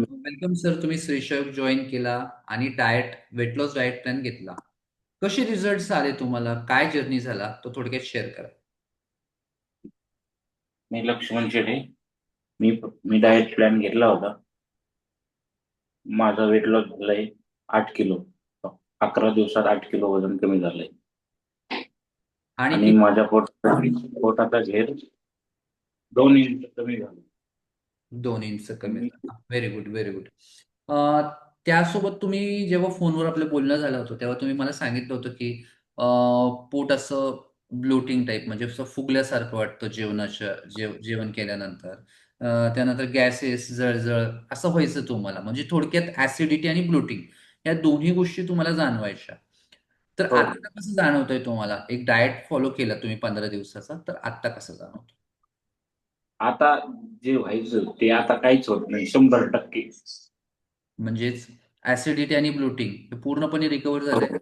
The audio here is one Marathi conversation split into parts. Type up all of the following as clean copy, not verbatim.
Welcome sir. तुम्ही श्रीशयोग जॉईन केला आणि वेट लॉस डाएट प्लॅन घेतला. कसे रिझल्ट्स आले तुम्हाला? काय जर्नी झाला तो थोडक्यात शेअर करा. मी लक्ष्मण शेटे. मी डाएट प्लॅन घेतला होता. माझा वेट लॉस झालंय 8 किलो. 11 दिवसात 8 किलो वजन कमी झालंय. आणि आणि माझ्या पोटाचा घेर 2 इंच कमी झाला. 2 इंच कमी मी झाला. Very good, very good. त्यासोबत तुम्ही जेव्हा फोनवर आपलं बोलणं झालं होतं तेव्हा तुम्ही मला सांगितलं होतं की पोट असं ब्लोटिंग टाईप म्हणजे असं फुगल्यासारखं वाटतं जेवण केल्यानंतर. त्यानंतर गॅसेस, जळजळ असं व्हायचं तुम्हाला. म्हणजे थोडक्यात ऍसिडिटी आणि ब्लोटिंग या दोन्ही गोष्टी तुम्हाला जाणवायच्या. तर हो. आता कसं जाणवतंय तुम्हाला? एक डाएट फॉलो केला तुम्ही 15 दिवसाचा, तर आता कसं जाणवतं? आता जे व्हायचं ते आता काहीच होत नाही, 100%. म्हणजेच ऍसिडिटी आणि ब्लोटिंग हे पूर्णपणे रिकव्हर झालंय.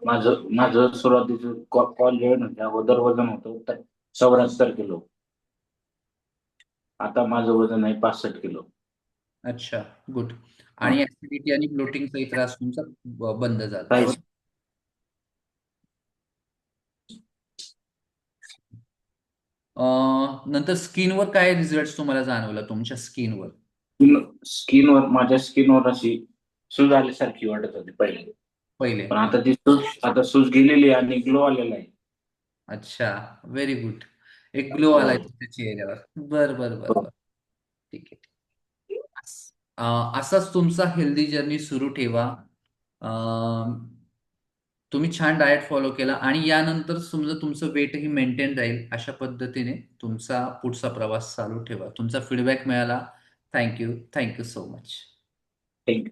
माझं माझं सुरुवातीचं कॉल जॉईन होत्या अगोदर वजन होतं तर 74 किलो. आता माझं वजन आहे 65 किलो. अच्छा, गुड. हा. आणि ऍसिडिटी आणि ब्लोटिंगचाही त्रास तुमचा बंद झाला, काहीच बरोबर? नंतर स्किनवर काय रिझल्ट तुम्हाला जाणवला तुमच्या स्किनवर? माझ्या स्किनवर अशी सूज आल्यासारखी वाटत होती पहिले. पहिले पण आता सूज गेलेली आहे आणि ग्लो आलेला आहे. अच्छा, व्हेरी गुड. एक ग्लो हो. आलाय तुमच्या चेहऱ्यावर. बर बर बर हो. बर. ठीक आहे. असाच तुमचा हेल्दी जर्नी सुरू ठेवा. तुम्ही छान डाएट फॉलो केला आणि यानंतर समजा तुमचं वेटही मेंटेन राहील अशा पद्धतीने तुमचा पुढचा प्रवास चालू ठेवा. तुमचा फीडबॅक मिळाला. Thank you. Thank you so much. Thank you.